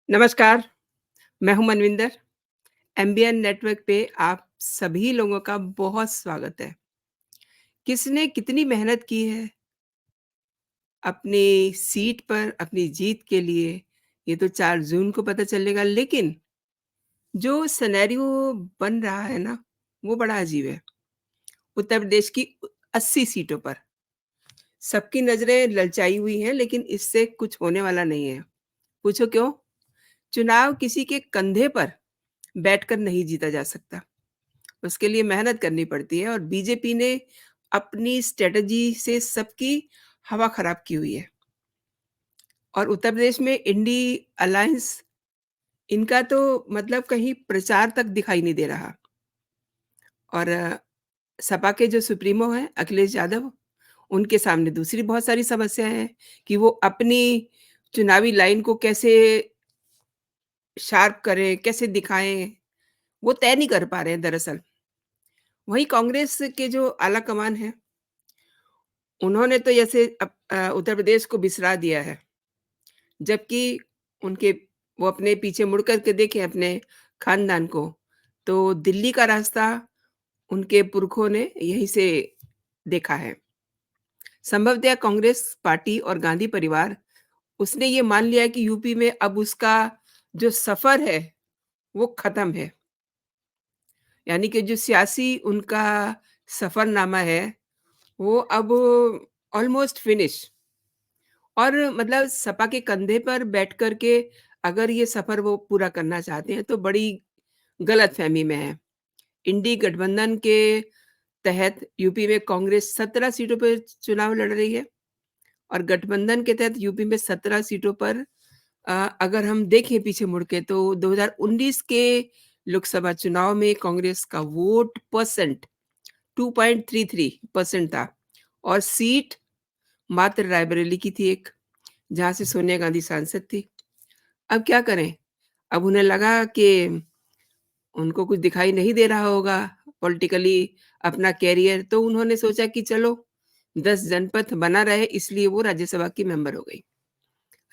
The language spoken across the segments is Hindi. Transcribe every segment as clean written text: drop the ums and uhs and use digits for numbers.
नमस्कार, मैं हूँ मनविंदर। एमबीएन नेटवर्क पे आप सभी लोगों का बहुत स्वागत है। किसने कितनी मेहनत की है अपनी सीट पर अपनी जीत के लिए, ये तो 4 जून को पता चलेगा, लेकिन जो सिनेरियो बन रहा है ना, वो बड़ा अजीब है। उत्तर प्रदेश की 80 सीटों पर सबकी नज़रें ललचाई हुई हैं, लेकिन इससे कुछ होने वाला नहीं है। पूछो क्यों? चुनाव किसी के कंधे पर बैठकर नहीं जीता जा सकता। उसके लिए मेहनत करनी पड़ती है और बीजेपी ने अपनी स्ट्रैटेजी से सबकी हवा खराब की हुई है। और उत्तर प्रदेश में इंडी अलायंस इनका तो मतलब कहीं प्रचार तक दिखाई नहीं दे रहा। और सपा के जो सुप्रीमो हैं अखिलेश यादव, उनके सामने दूसरी बहुत सारी समस्याएँ हैं कि वो अपनी चुनावी लाइन को कैसे शार्प करें, कैसे दिखाएँ, वो तय नहीं कर पा रहे हैं दरअसल। वहीं कांग्रेस के जो आला कमान है, उन्होंने तो जैसे उत्तर प्रदेश को बिसरा दिया है, जबकि उनके वो अपने पीछे मुड़ कर के देखें अपने खानदान को, तो दिल्ली का रास्ता उनके पुरखों ने यहीं से देखा है। संभवतः कांग्रेस पार्टी और गांधी परिवार उसने ये मान लिया है कि यूपी में अब उसका जो सफ़र है, वो ख़त्म है। यानी कि जो सियासी उनका सफ़रनामा है, वो अब ऑलमोस्ट फिनिश। और मतलब सपा के कंधे पर बैठ कर के अगर ये सफ़र वो पूरा करना चाहते हैं, तो बड़ी गलतफ़हमी में हैं। इंडी गठबंधन के तहत यूपी में कांग्रेस 17 सीटों पे चुनाव लड़ रही है और गठबंधन के तहत यूपी में 17 सीटों पर अगर हम देखें पीछे मुड़ के तो 2019 के लोकसभा चुनाव में कांग्रेस का वोट परसेंट 2.33% था और सीट मात्र रायबरेली की थी एक, जहाँ से सोनिया गांधी सांसद थी। अब क्या करें? अब उन्हें लगा कि उनको कुछ दिखाई नहीं दे रहा होगा पॉलिटिकली अपना करियर, तो उन्होंने सोचा कि चलो 10 जनपथ बना रहे, इसलिए वो राज्यसभा की मेंबर हो गई।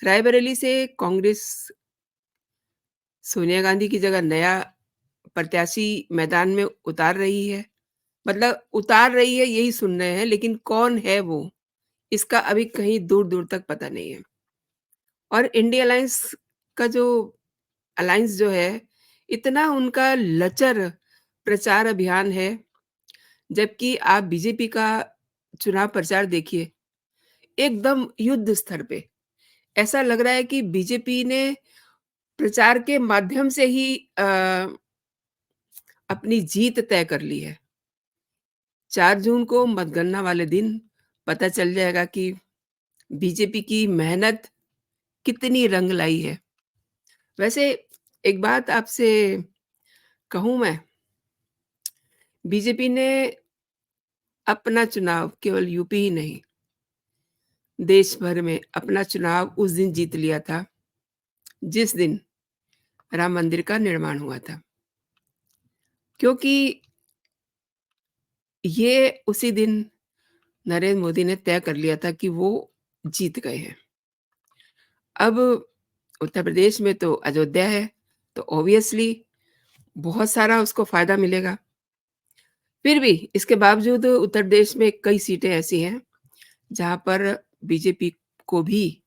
रायबरेली से कांग्रेस सोनिया गांधी की जगह नया प्रत्याशी मैदान में उतार रही है। मतलब उतार रही है यही सुन रहे हैं, लेकिन कौन है वो? इसका अभी कहीं दूर-दूर तक पता नहीं है। और इंडिया अलायंस का जो अलायंस जो है, इतना उनका लचर प्रचार अभियान है, जबकि आप बीजेपी का चुनाव प्रचार देखिए, एकदम युद्ध स्तर पे। ऐसा लग रहा है कि बीजेपी ने प्रचार के माध्यम से ही अपनी जीत तय कर ली है। 4 जून को मतगणना वाले दिन पता चल जाएगा कि बीजेपी की मेहनत कितनी रंग लाई है। वैसे एक बात आपसे कहूँ मैं, बीजेपी ने अपना चुनाव केवल यूपी ही नहीं, देश भर में अपना चुनाव उस दिन जीत लिया था, जिस दिन राम मंदिर का निर्माण हुआ था। क्योंकि ये उसी दिन नरेंद्र मोदी ने तय कर लिया था कि वो जीत गए हैं। अब उत्तर प्रदेश में तो अयोध्या है, तो ऑब्वियसली बहुत सारा उसको फ़ायदा मिलेगा। फिर भी इसके बावजूद उत्तर प्रदेश में कई सीटें ऐसी हैं, जहाँ पर बीजेपी को भी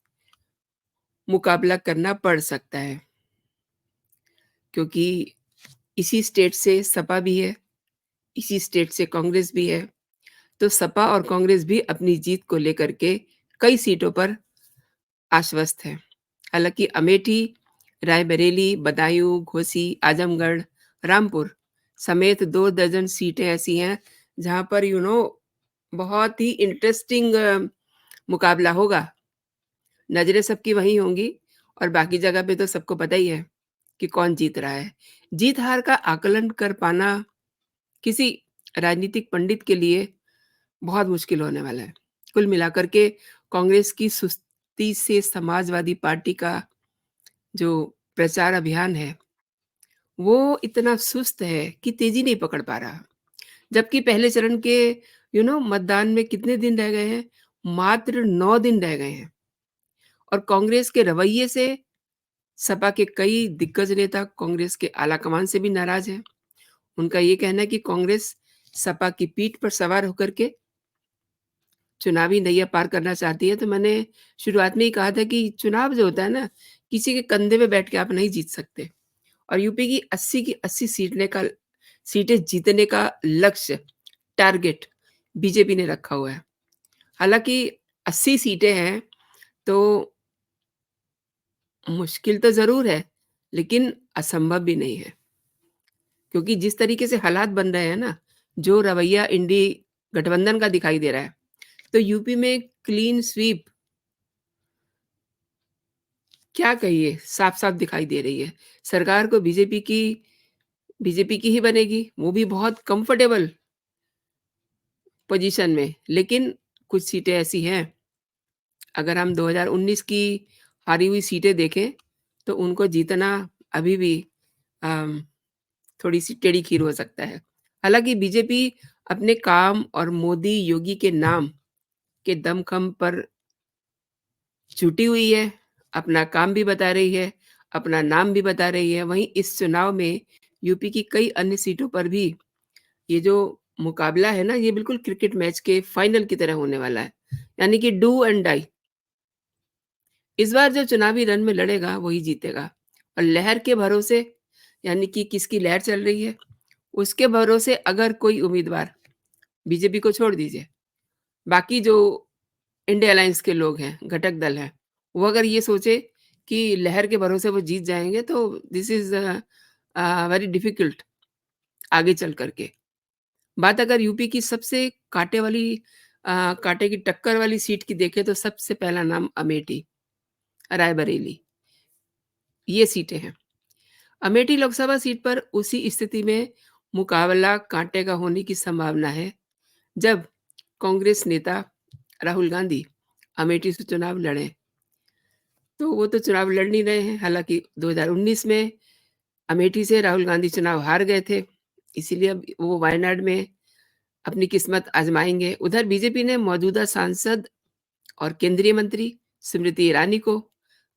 मुकाबला करना पड़ सकता है, क्योंकि इसी स्टेट से सपा भी है, इसी स्टेट से कांग्रेस भी है। तो सपा और कांग्रेस भी अपनी जीत को लेकर के कई सीटों पर आश्वस्त हैं। हालाँकि अमेठी, रायबरेली, बदायूँ, घोसी, आजमगढ़, रामपुर समेत 2 दर्जन सीटें ऐसी हैं, जहाँ पर बहुत ही इंटरेस्टिंग मुकाबला होगा। नज़रें सबकी वहीं होंगी और बाकी जगह पे तो सबको पता ही है कि कौन जीत रहा है। जीत-हार का आकलन कर पाना किसी राजनीतिक पंडित के लिए बहुत मुश्किल होने वाला है। कुल मिलाकर के कांग्रेस की सुस्ती से समाजवादी पार्टी का जो प्रचार अभियान है, वो इतना सुस्त है कि तेज़ी नहीं पकड़ पा रहा। जबकि पहले चरण के मतदान में कितने दिन रह गए हैं? मात्र 9 दिन रह गए हैं और कांग्रेस के रवैये से सपा के कई दिग्गज नेता कांग्रेस के आलाकमान से भी नाराज़ हैं। उनका ये कहना है कि कांग्रेस सपा की पीठ पर सवार होकर के चुनावी नैया पार करना चाहती है। तो मैंने शुरुआत में ही कहा था कि चुनाव जो होता है ना, किसी के कंधे पे बैठ के आप नहीं जीत सकते। और यूपी की 80 सीटें जीतने का लक्ष्य, टारगेट बीजेपी ने रखा हुआ है। हालाँकि 80 सीटें हैं, तो मुश्किल तो ज़रूर है, लेकिन असंभव भी नहीं है। क्योंकि जिस तरीके से हालात बन रहे हैं ना, जो रवैया इंडी गठबंधन का दिखाई दे रहा है, तो यूपी में क्लीन स्वीप क्या कहिए, साफ-साफ दिखाई दे रही है। सरकार को बीजेपी की ही बनेगी, वो भी बहुत कंफर्टेबल पोज़ीशन में। लेकिन कुछ सीटें ऐसी हैं, अगर हम 2019 की हारी हुई सीटें देखें, तो उनको जीतना अभी भी अम, थोड़ी-सी टेढ़ी खीर हो सकता है। हालाँकि बीजेपी अपने काम और मोदी, योगी के नाम के दमखम पर जुटी हुई है, अपना काम भी बता रही है, अपना नाम भी बता रही है। वहीं इस चुनाव में यूपी की कई अन्य सीटों पर भी ये जो मुकाबला है ना, ये बिल्कुल क्रिकेट मैच के फाइनल की तरह होने वाला है। यानी कि डू एंड डाई। इस बार जो चुनावी रण में लड़ेगा, वही जीतेगा। और लहर के भरोसे, यानी कि किसकी लहर चल रही है, उसके भरोसे अगर कोई उम्मीदवार, बीजेपी को छोड़ दीजिए, बाकी जो इंडिया अलायंस के लोग हैं, घटक दल हैं, वो अगर ये सोचे कि लहर के भरोसे वो जीत जाएँगे, तो दिस इज़ वेरी डिफिकल्ट आगे चल कर के। बात अगर यूपी की सबसे काँटे की टक्कर वाली सीट की देखें, तो सबसे पहला नाम अमेठी, रायबरेली, ये सीटें हैं। अमेठी लोकसभा सीट पर उसी स्थिति में मुकाबला कांटे का होने की संभावना है, जब कांग्रेस नेता राहुल गांधी अमेठी से चुनाव लड़ें। तो वो तो चुनाव लड़ नहीं रहे हैं, हालाँकि 2019 में अमेठी से राहुल गांधी चुनाव हार गए थे, इसीलिए अब वो वायनाड में अपनी किस्मत आज़माएँगे। उधर बीजेपी ने मौजूदा सांसद और केंद्रीय मंत्री स्मृति ईरानी को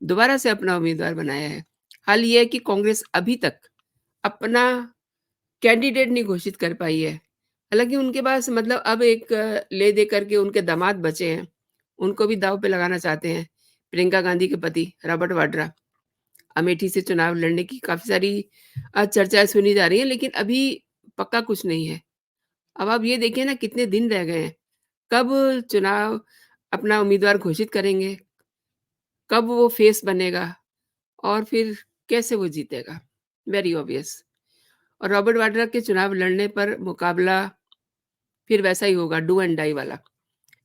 दोबारा से अपना उम्मीदवार बनाया है। हाल ये है कि कांग्रेस अभी तक अपना कैंडिडेट नहीं घोषित कर पाई है। हालाँकि उनके पास मतलब अब एक ले दे करके उनके दामाद बचे हैं, उनको भी दाँव पे लगाना चाहते हैं। प्रियंका गांधी के पति रॉबर्ट वाड्रा, अमेठी से चुनाव लड़ने की काफ़ी सारी चर्चाएँ सुनी जा रही हैं, लेकिन अभी पक्का कुछ नहीं है। अब आप ये देखिए ना, कितने दिन रह गए हैं, कब चुनाव अपना उम्मीदवार घोषित करेंगे, कब वो फेस बनेगा और फिर कैसे वो जीतेगा? Very obvious. और रॉबर्ट वाड्रा के चुनाव लड़ने पर मुकाबला फिर वैसा ही होगा, डू एंड डाई वाला।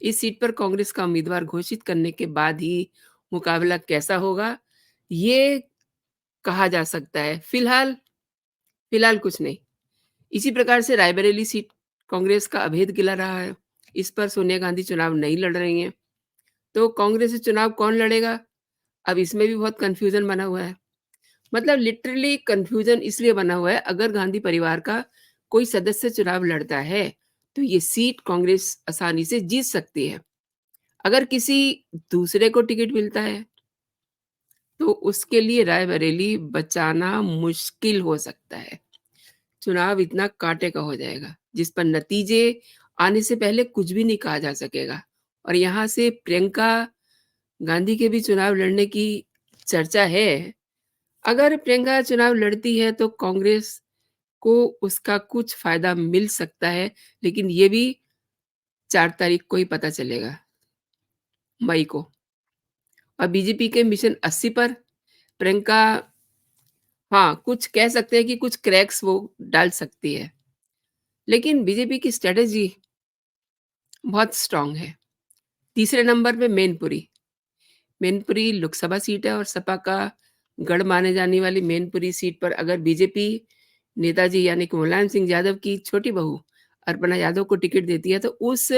इस सीट पर कांग्रेस का उम्मीदवार घोषित करने के बाद ही मुकाबला कैसा होगा, ये कहा जा सकता है। फिलहाल कुछ नहीं। इसी प्रकार से रायबरेली सीट कांग्रेस का अभेद किला रहा है। इस पर सोनिया गांधी चुनाव नहीं लड़ रही हैं। तो कांग्रेस से चुनाव कौन लड़ेगा? अब इसमें भी बहुत कन्फ्यूज़न बना हुआ है। मतलब लिटरली कन्फ्यूज़न इसलिए बना हुआ है, अगर गांधी परिवार का कोई सदस्य चुनाव लड़ता है, तो ये सीट कांग्रेस आसानी से जीत सकती है। अगर किसी दूसरे को टिकट मिलता है, तो उसके लिए रायबरेली बचाना मुश्किल हो सकता है। चुनाव इतना कांटे का हो जाएगा, जिस पर नतीजे आने से पहले कुछ भी नहीं कहा जा सकेगा। और यहाँ से प्रियंका गांधी के भी चुनाव लड़ने की चर्चा है। अगर प्रियंका चुनाव लड़ती है, तो कांग्रेस को उसका कुछ फ़ायदा मिल सकता है, लेकिन ये भी 4 तारीख को ही पता चलेगा, मई को। और बीजेपी के मिशन 80 पर प्रियंका, हाँ, कुछ कह सकते हैं कि कुछ क्रैक्स वो डाल सकती है। लेकिन बीजेपी की स्ट्रैटेजी बहुत स्ट्रॉन्ग है। तीसरे नंबर पे मैनपुरी। मैनपुरी लोकसभा सीट है और सपा का गढ़ माने जाने वाली मैनपुरी सीट पर अगर बीजेपी नेताजी यानी कि मुलायम सिंह यादव की छोटी बहू अर्पणा यादव को टिकट देती है, तो उस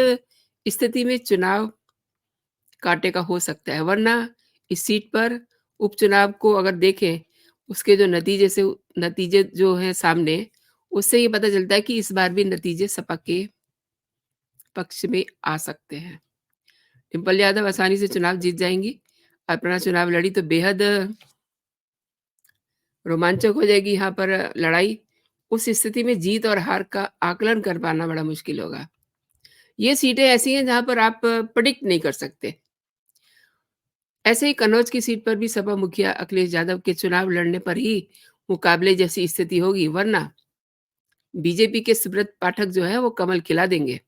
स्थिति में चुनाव कांटे का हो सकता है। वरना इस सीट पर उपचुनाव को अगर देखें, उसके जो नतीजे जो हैं सामने, उससे ये पता चलता है कि इस बार भी नतीजे सपा के पक्ष में आ सकते हैं। डिम्पल यादव आसानी से चुनाव जीत जाएँगी। अपना चुनाव लड़ी तो बेहद रोमांचक हो जाएगी यहाँ पर लड़ाई। उस स्थिति में जीत और हार का आकलन कर पाना बड़ा मुश्किल होगा। ये सीटें ऐसी हैं जहाँ पर आप प्रेडिक्ट नहीं कर सकते। ऐसे ही कन्नौज की सीट पर भी सपा मुखिया अखिलेश यादव के चुनाव लड़ने पर ही मुकाबले जैसी स्थिति होगी, वरना बीजेपी के सुब्रत पाठक जो है वो कमल खिला देंगे।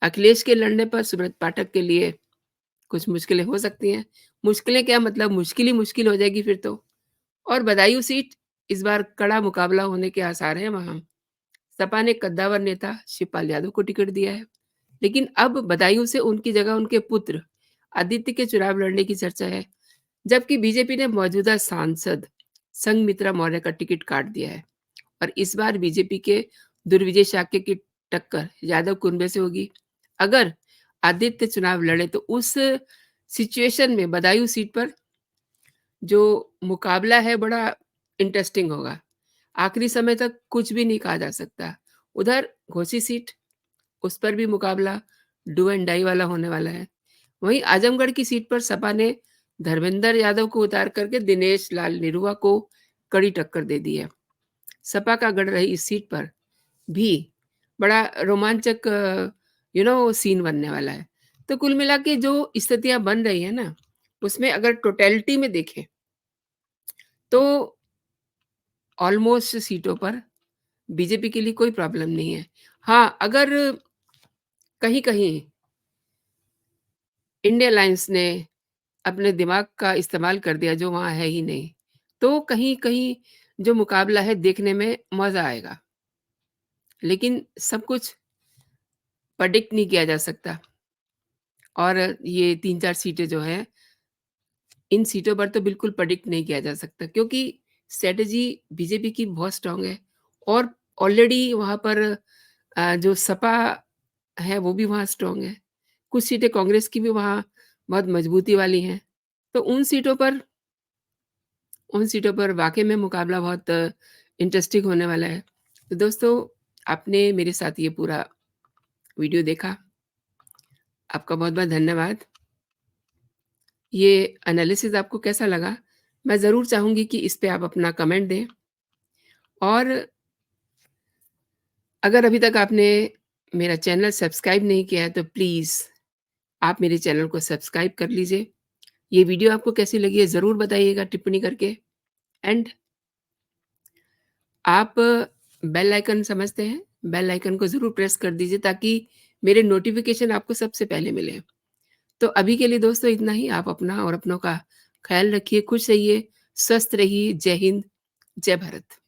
अखिलेश के लड़ने पर सुब्रत पाठक के लिए कुछ मुश्किलें हो सकती हैं। मुश्किलें क्या, मतलब मुश्किल ही मुश्किल हो जाएगी फिर तो। और बदायूं सीट इस बार कड़ा मुकाबला होने के आसार हैं वहाँ। सपा ने कद्दावर नेता शिवपाल यादव को टिकट दिया है, लेकिन अब बदायूं से उनकी जगह उनके पुत्र आदित्य के चुनाव लड़ने की चर्चा है। जबकि बीजेपी ने मौजूदा सांसद संघमित्रा मौर्य का टिकट काट दिया है और इस बार बीजेपी के दुर्विजय शाक्य की टक्कर यादव कुनबे से होगी। अगर आदित्य चुनाव लड़े तो उस सिचुएशन में बदायूं सीट पर जो मुकाबला है बड़ा इंटरेस्टिंग होगा। आखिरी समय तक कुछ भी नहीं कहा जा सकता। उधर घोसी सीट, उस पर भी मुकाबला डू एंड डाई वाला होने वाला है। वहीं आजमगढ़ की सीट पर सपा ने धर्मेंद्र यादव को उतार करके दिनेश लाल निरुआ को कड़ी टक्कर दे दी है। सपा का गढ़ रही इस सीट पर भी बड़ा रोमांचक सीन बनने वाला है। तो कुल मिला के जो स्थितियां बन रही है ना, उसमें अगर टोटलिटी में देखें तो ऑलमोस्ट सीटों पर बीजेपी के लिए कोई प्रॉब्लम नहीं है। हाँ, अगर कहीं-कहीं इंडिया अलायंस ने अपने दिमाग का इस्तेमाल कर दिया जो वहाँ है ही नहीं, तो कहीं-कहीं जो मुकाबला है देखने में मज़ा आएगा। लेकिन सब कुछ प्रेडिक्ट नहीं किया जा सकता और ये 3-4 सीटें जो हैं, इन सीटों पर तो बिल्कुल प्रेडिक्ट नहीं किया जा सकता क्योंकि स्ट्रैटेजी बीजेपी की बहुत स्ट्रॉन्ग है और ऑलरेडी वहाँ पर जो सपा है वो भी वहाँ स्ट्रॉन्ग है। कुछ सीटें कांग्रेस की भी वहाँ बहुत मजबूती वाली हैं। तो उन सीटों पर वाक़ई में मुकाबला बहुत इंटरेस्टिंग होने वाला है। तो दोस्तों, आपने मेरे साथ ये पूरा वीडियो देखा, आपका बहुत-बहुत धन्यवाद। ये एनालिसिस आपको कैसा लगा? मैं ज़रूर चाहूँगी कि इस पे आप अपना कमेंट दें और अगर अभी तक आपने मेरा चैनल सब्सक्राइब नहीं किया है तो प्लीज़ आप मेरे चैनल को सब्सक्राइब कर लीजिए। ये वीडियो आपको कैसी लगी है ज़रूर बताइएगा टिप्पणी करके एंड आप बेल आइकन समझते हैं? बेल आइकन को ज़रूर प्रेस कर दीजिए ताकि मेरे नोटिफ़िकेशन आपको सबसे पहले मिले। तो अभी के लिए दोस्तों इतना ही। आप अपना और अपनों का ख़्याल रखिए, खुश रहिए, स्वस्थ रहिए। जय हिंद, जय भारत।